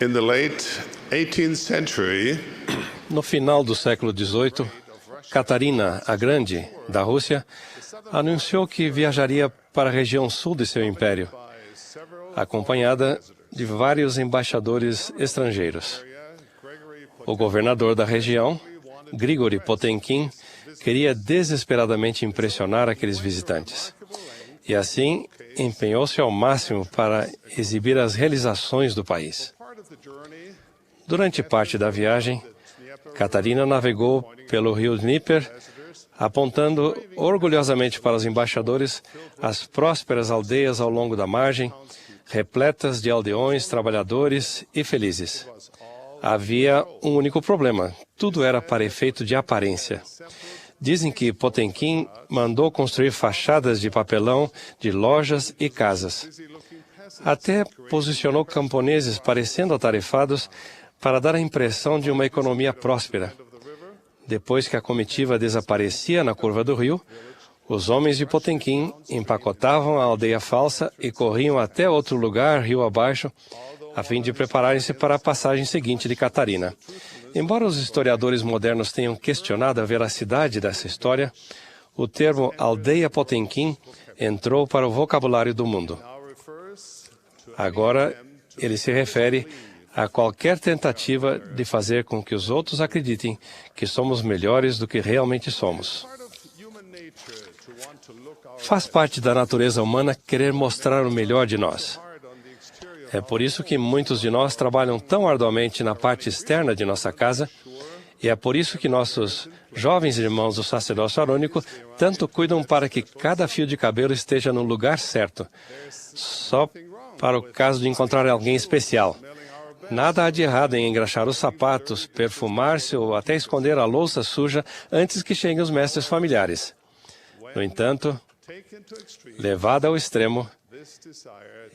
In the late 18th century, No final do século XVIII, Catarina a Grande, da Rússia, anunciou que viajaria para a região sul de seu império, acompanhada de vários embaixadores estrangeiros. O governador da região, Grigori Potenkin, queria desesperadamente impressionar aqueles visitantes. E assim, empenhou-se ao máximo para exibir as realizações do país. Durante parte da viagem, Catarina navegou pelo rio Dnieper, apontando orgulhosamente para os embaixadores as prósperas aldeias ao longo da margem, repletas de aldeões, trabalhadores e felizes. Havia um único problema: tudo era para efeito de aparência. Dizem que Potenkin mandou construir fachadas de papelão de lojas e casas. Até posicionou camponeses parecendo atarefados para dar a impressão de uma economia próspera. Depois que a comitiva desaparecia na curva do rio, os homens de Potenkin empacotavam a aldeia falsa e corriam até outro lugar, rio abaixo, a fim de prepararem-se para a passagem seguinte de Catarina. Embora os historiadores modernos tenham questionado a veracidade dessa história, o termo aldeia Potenkin entrou para o vocabulário do mundo. Agora, ele se refere a qualquer tentativa de fazer com que os outros acreditem que somos melhores do que realmente somos. Faz parte da natureza humana querer mostrar o melhor de nós. É por isso que muitos de nós trabalham tão arduamente na parte externa de nossa casa, e é por isso que nossos jovens irmãos do sacerdócio arônico tanto cuidam para que cada fio de cabelo esteja no lugar certo, só para o caso de encontrar alguém especial. Nada há de errado em engraxar os sapatos, perfumar-se ou até esconder a louça suja antes que cheguem os mestres familiares. No entanto, levado ao extremo,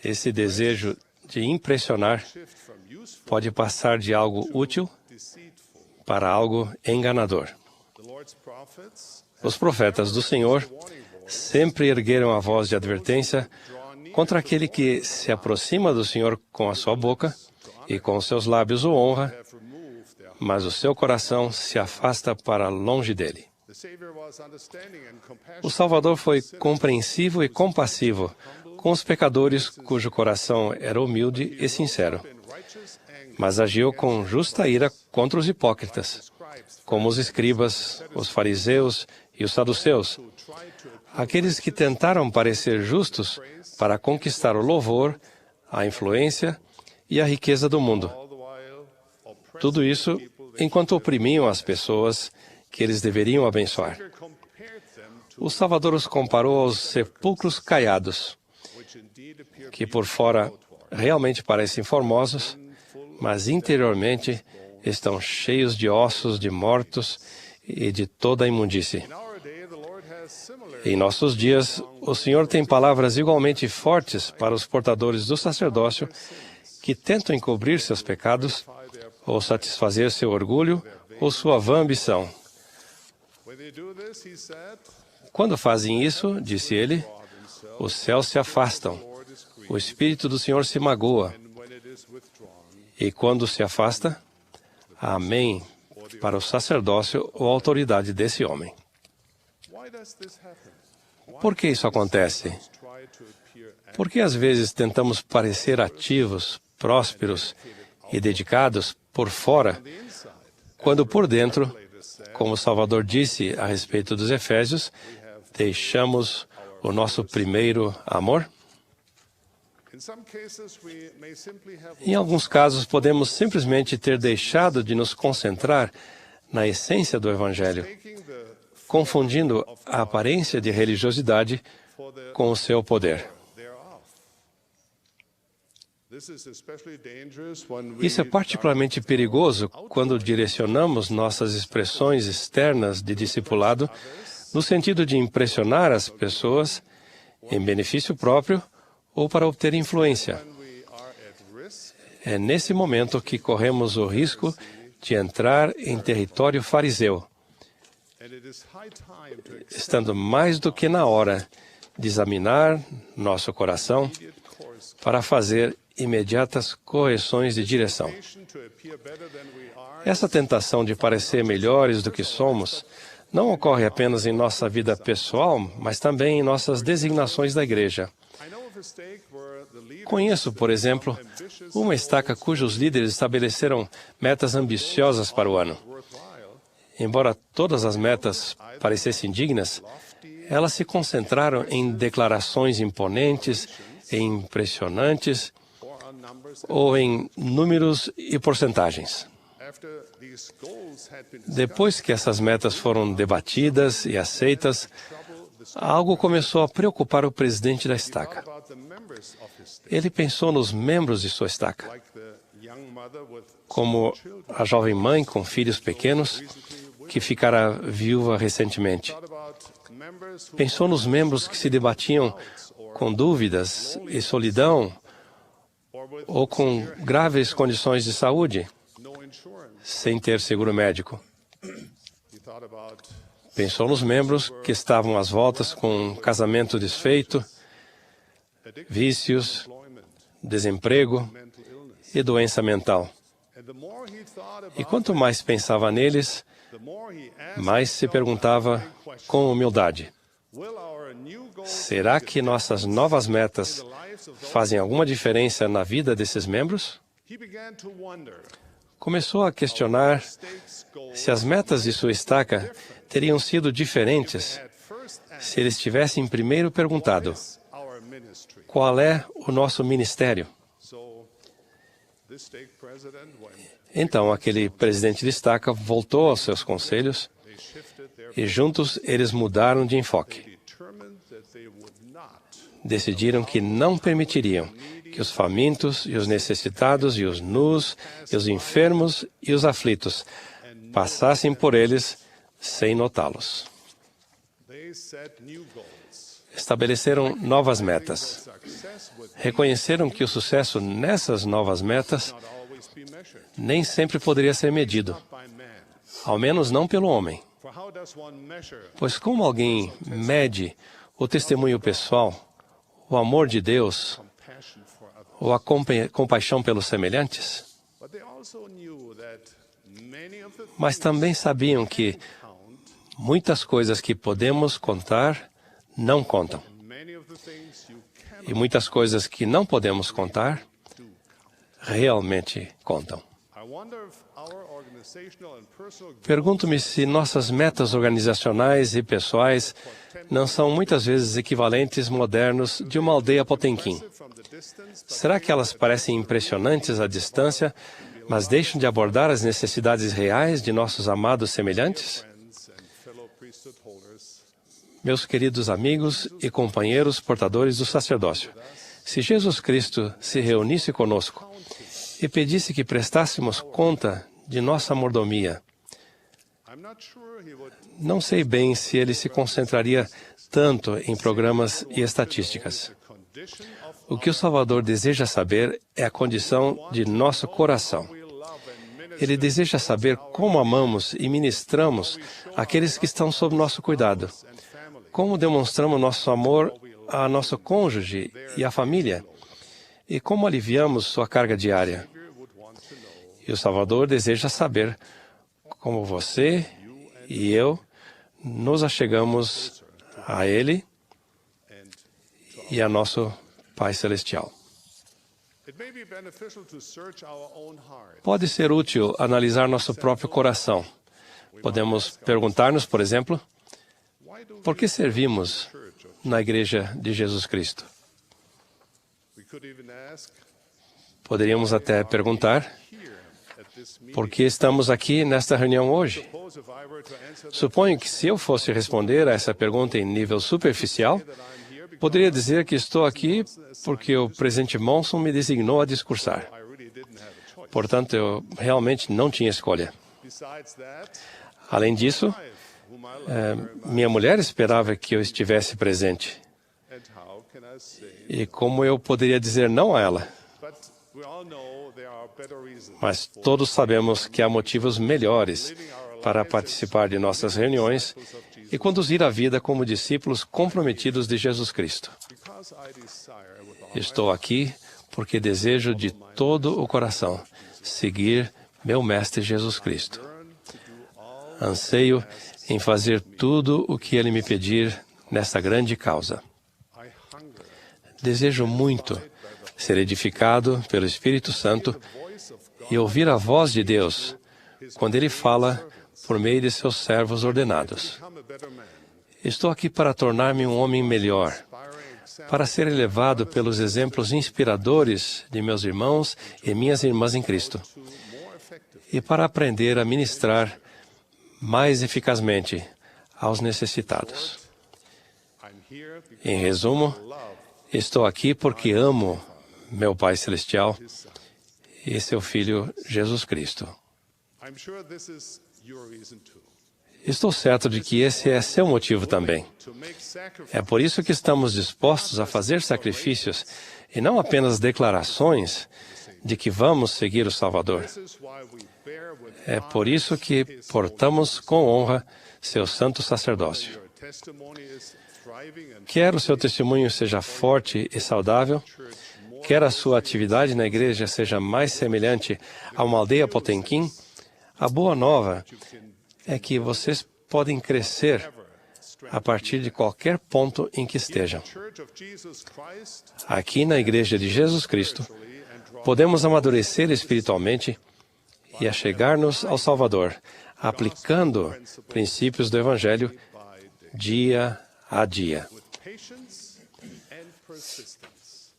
esse desejo de impressionar pode passar de algo útil para algo enganador. Os profetas do Senhor sempre ergueram a voz de advertência contra aquele que se aproxima do Senhor com a sua boca e com seus lábios o honra, mas o seu coração se afasta para longe dele. O Salvador foi compreensivo e compassivo com os pecadores cujo coração era humilde e sincero, mas agiu com justa ira contra os hipócritas, como os escribas, os fariseus e os saduceus, aqueles que tentaram parecer justos para conquistar o louvor, a influência e a riqueza do mundo. Tudo isso enquanto oprimiam as pessoas que eles deveriam abençoar. O Salvador os comparou aos sepulcros caiados, que por fora realmente parecem formosos, mas interiormente estão cheios de ossos de mortos e de toda a imundície. Em nossos dias, o Senhor tem palavras igualmente fortes para os portadores do sacerdócio que tentam encobrir seus pecados ou satisfazer seu orgulho ou sua vã ambição. Quando fazem isso, disse ele, os céus se afastam, o Espírito do Senhor se magoa. E quando se afasta, amém para o sacerdócio ou autoridade desse homem. Por que isso acontece? Porque às vezes tentamos parecer ativos, prósperos e dedicados por fora, quando por dentro, como o Salvador disse a respeito dos Efésios, deixamos o nosso primeiro amor? Em alguns casos, podemos simplesmente ter deixado de nos concentrar na essência do Evangelho, confundindo a aparência de religiosidade com o seu poder. Isso é particularmente perigoso quando direcionamos nossas expressões externas de discipulado no sentido de impressionar as pessoas em benefício próprio ou para obter influência. É nesse momento que corremos o risco de entrar em território fariseu, estando mais do que na hora de examinar nosso coração para fazer imediatas correções de direção. to appear better than we are Essa tentação de parecer melhores do que somos não ocorre apenas em nossa vida pessoal, mas também em nossas designações da igreja. I know of a stake where the leader Conheço, por exemplo, uma estaca cujos líderes estabeleceram metas ambiciosas para o ano. Embora todas as metas parecessem dignas, elas se concentraram em declarações imponentes e impressionantes or on numbers ou em números e porcentagens. after these goals had been Depois que essas metas foram debatidas e aceitas, algo começou a preocupar o presidente da estaca. about the members of his stake, Ele pensou nos membros de sua estaca, like the young mother with como a jovem mãe com filhos pequenos que ficara viúva recentemente. about members who Pensou nos membros que se debatiam com dúvidas e solidão or with ou com graves condições de saúde, no insurance. sem ter seguro médico. He thought about Pensou nos membros que estavam às voltas com um casamento desfeito, vícios, employment, desemprego mental illness. e doença mental. And the more he thought E about quanto mais pensava neles, the more he asked mais se perguntava com humildade: will our new goals será que nossas novas metas lives of those? fazem alguma diferença na vida desses membros? He began to wonder Começou a questionar stakes goals se as metas de sua estaca teriam sido diferentes at first asked se eles tivessem primeiro perguntado: our ministry. qual é o nosso ministério? So this stake president went. Então, aquele presidente de estaca voltou aos seus conselhos They shifted their e juntos eles mudaram de enfoque. determined that they would not Decidiram que não permitiriam que os famintos e os necessitados e os nus e os enfermos e os aflitos passassem por eles sem notá-los. they set new goals. Estabeleceram novas metas. Success would Reconheceram que o sucesso nessas novas metas not always be measured nem sempre poderia ser medido, by man. ao menos não pelo homem. For how does one measure Pois como alguém mede o testemunho pessoal, o amor de Deus compassion for others? ou a compaixão pelos semelhantes? But they also knew that many of the Mas também sabiam que count, muitas coisas que podemos contar não contam. many of the things you cannot E muitas coisas que não podemos contar realmente contam. I wonder if our organizational and personal Pergunto-me se nossas metas organizacionais e pessoais não são muitas vezes equivalentes modernos de uma aldeia Potemkin. from the distance Será que elas parecem impressionantes à distância, mas deixam de abordar as necessidades reais de nossos amados semelhantes? friends and fellow priesthood holders, Meus queridos amigos e companheiros portadores do sacerdócio, se Jesus Cristo se reunisse conosco e pedisse que prestássemos conta de nossa mordomia, I'm not sure he would não sei bem se ele se concentraria tanto em programas e estatísticas. condition of O que o Salvador deseja saber é a condição de nosso coração. we love and minister Ele deseja saber como amamos e ministramos aqueles que estão sob nosso cuidado, and family. como demonstramos nosso amor a nosso cônjuge e à família, e como aliviamos sua carga diária. Would want to know E o Salvador deseja saber como você e eu nos achegamos a Ele and e a nosso Pai Celestial. it may be beneficial to search our own heart. Pode ser útil analisar nosso próprio coração. Podemos perguntar-nos, por exemplo, Why do por que servimos church of na Igreja de Jesus Cristo? we could even ask Poderíamos até perguntar here at this meeting. por que estamos aqui nesta reunião hoje. Suppose if I were to answer that Suponho que se eu fosse responder a essa pergunta em nível superficial, I'm here because poderia dizer que estou aqui porque o presidente Monson me designou a discursar. I really didn't have a choice. Portanto, eu realmente não tinha escolha. Besides that, Além disso, wife, whom I love, minha mulher esperava que eu estivesse presente. and how can I say? E como eu poderia dizer não a ela? But we all know there are better reasons. Mas todos sabemos que há motivos melhores para participar de nossas reuniões e conduzir a vida como discípulos comprometidos de Jesus Cristo. Because I desire with all Estou aqui porque desejo de todo o coração seguir meu Mestre Jesus Cristo. Anseio em fazer tudo o que Ele me pedir nesta grande causa. Desejo muito ser edificado pelo Espírito Santo e ouvir a voz de Deus quando Ele fala por meio de seus servos ordenados. Estou aqui para tornar-me um homem melhor, para ser elevado pelos exemplos inspiradores de meus irmãos e minhas irmãs em Cristo, e para aprender a ministrar mais eficazmente aos necessitados. Em resumo, estou aqui porque amo meu Pai Celestial e seu Filho Jesus Cristo. Estou certo de que esse é seu motivo também. É por isso que estamos dispostos a fazer sacrifícios e não apenas declarações de que vamos seguir o Salvador. É por isso que portamos com honra seu santo sacerdócio. Quer o seu testemunho seja forte e saudável, quer a sua atividade na igreja seja mais semelhante a uma aldeia Potemkin, a boa nova é que vocês podem crescer a partir de qualquer ponto em que estejam. Aqui na Igreja de Jesus Cristo, podemos amadurecer espiritualmente e achegar-nos ao Salvador, aplicando princípios do Evangelho dia a dia,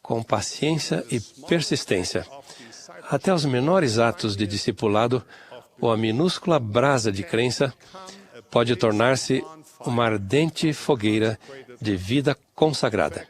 com paciência e persistência, até os menores atos de discipulado ou a minúscula brasa de crença pode tornar-se uma ardente fogueira de vida consagrada.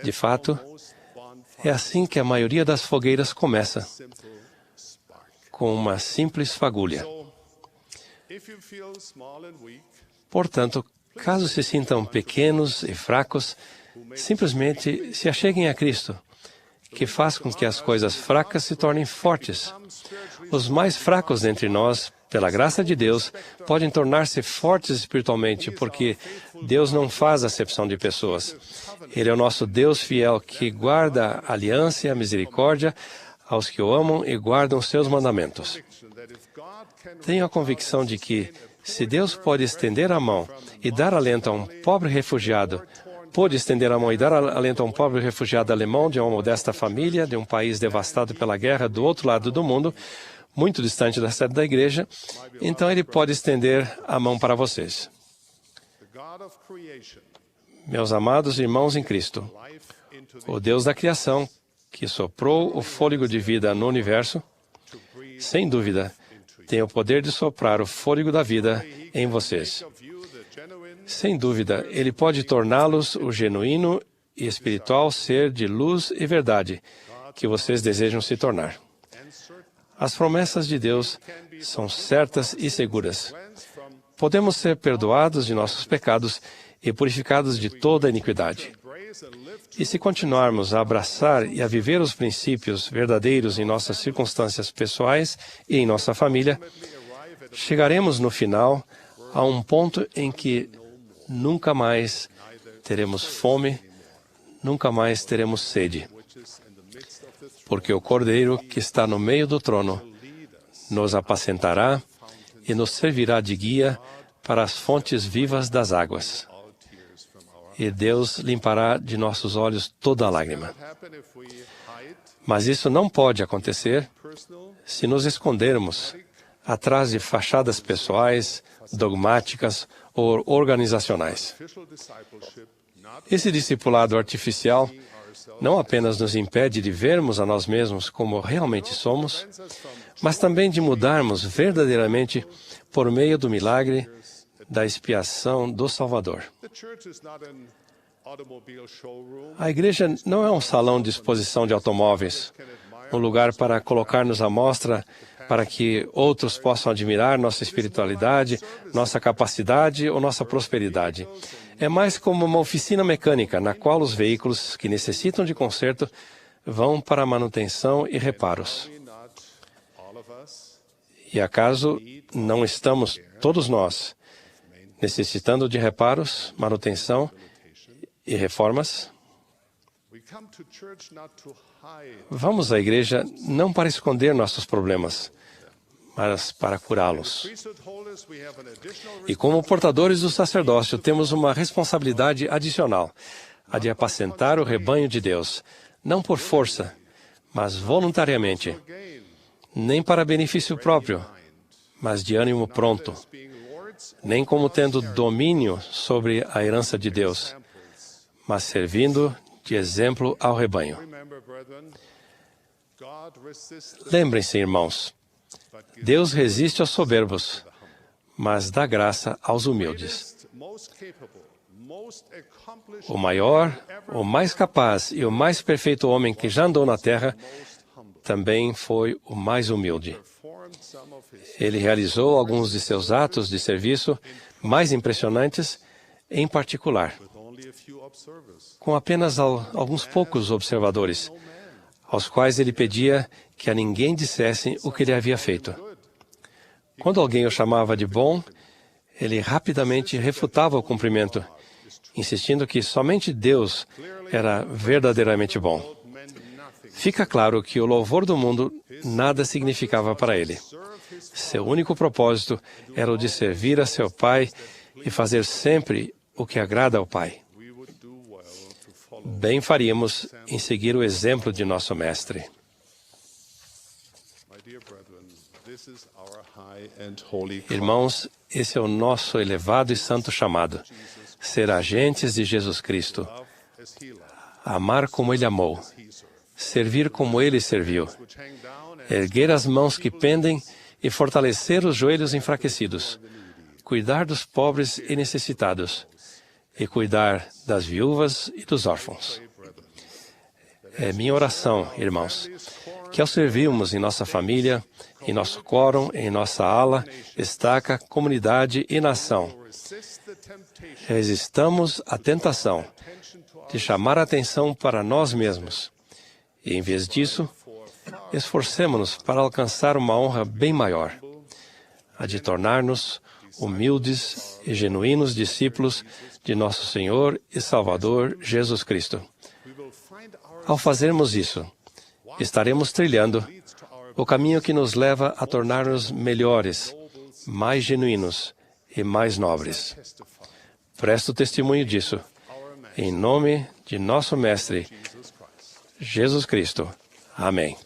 De fato, é assim que a maioria das fogueiras começa, com uma simples fagulha. Portanto, caso se sintam pequenos e fracos, simplesmente se acheguem a Cristo, que faz com que as coisas fracas se tornem fortes. Os mais fracos dentre nós, pela graça de Deus, podem tornar-se fortes espiritualmente, porque Deus não faz acepção de pessoas. Ele é o nosso Deus fiel, que guarda a aliança e a misericórdia aos que o amam e guardam seus mandamentos. Tenho a convicção de que, se Deus pode estender a mão e dar alento a um pobre refugiado, pôde estender a mão e dar alento a um pobre refugiado alemão de uma modesta família, de um país devastado pela guerra do outro lado do mundo, muito distante da sede da igreja, então Ele pode estender a mão para vocês. Meus amados irmãos em Cristo, o Deus da criação, que soprou o fôlego de vida no universo, sem dúvida, tem o poder de soprar o fôlego da vida em vocês. Sem dúvida, Ele pode torná-los o genuíno e espiritual ser de luz e verdade que vocês desejam se tornar. As promessas de Deus são certas e seguras. Podemos ser perdoados de nossos pecados e purificados de toda iniquidade. E se continuarmos a abraçar e a viver os princípios verdadeiros em nossas circunstâncias pessoais e em nossa família, chegaremos no final a um ponto em que nunca mais teremos fome, nunca mais teremos sede. Porque o Cordeiro que está no meio do trono nos apacentará e nos servirá de guia para as fontes vivas das águas. E Deus limpará de nossos olhos toda a lágrima. Mas isso não pode acontecer se nos escondermos atrás de fachadas pessoais, dogmáticas ou organizacionais. Esse discipulado artificial não apenas nos impede de vermos a nós mesmos como realmente somos, mas também de mudarmos verdadeiramente por meio do milagre da expiação do Salvador. A igreja não é um salão de exposição de automóveis, um lugar para colocar-nos à mostra para que outros possam admirar nossa espiritualidade, nossa capacidade ou nossa prosperidade. É mais como uma oficina mecânica na qual os veículos que necessitam de conserto vão para manutenção e reparos. E acaso não estamos todos nós necessitando de reparos, manutenção e reformas? We come to church not to hide, Vamos à igreja não para esconder nossos problemas, mas para curá-los. priesthood holders, we have an additional E como portadores do sacerdócio, temos uma responsabilidade adicional, a de apacentar o rebanho de Deus, não por força, mas voluntariamente, gain, nem para benefício próprio, mas de ânimo pronto, being lords, nem como tendo domínio sobre a herança de Deus, mas servindo de exemplo ao rebanho. remember, brethren, God resists Lembrem-se, irmãos, Deus resiste aos soberbos, mas dá graça aos humildes. the most capable, most accomplished, O maior, o mais capaz e o mais perfeito homem que já andou na terra também foi o mais humilde. performed some of his Ele realizou alguns de seus atos de serviço mais impressionantes, em particular, with only a few observers. com apenas alguns poucos observadores, aos quais ele pedia que a ninguém dissessem o que ele havia feito. Quando alguém o chamava de bom, ele rapidamente refutava o cumprimento, insistindo que somente Deus era verdadeiramente bom. Meant nothing. Fica claro que o louvor do mundo nada significava para ele. Seu único propósito era o de servir a seu Pai e fazer sempre o que agrada ao Pai. We would do well to follow. Bem faríamos em seguir o exemplo de nosso Mestre. My dear brethren, this is our high and holy call. Irmãos, esse é o nosso elevado e santo chamado, ser agentes de Jesus Cristo, Love as he loved, amar como Ele amou, he served. servir como Ele serviu, Which hang down and erguer as mãos que pendem e fortalecer os joelhos enfraquecidos, cuidar dos pobres e necessitados, e cuidar das viúvas e dos órfãos. É minha oração, irmãos, que ao servirmos em nossa família, em nosso quórum, em nossa ala, estaca, comunidade e nação, resist the temptation resistamos à tentação de chamar a atenção para nós mesmos. E, em vez disso, esforcemo-nos para alcançar uma honra bem maior, a de tornar-nos humildes e genuínos discípulos de nosso Senhor e Salvador Jesus Cristo. Ao fazermos isso, estaremos trilhando o caminho que nos leva a tornar-nos melhores, mais genuínos e mais nobres. Presto testemunho disso, em nome de nosso Mestre, Jesus Cristo. Amém.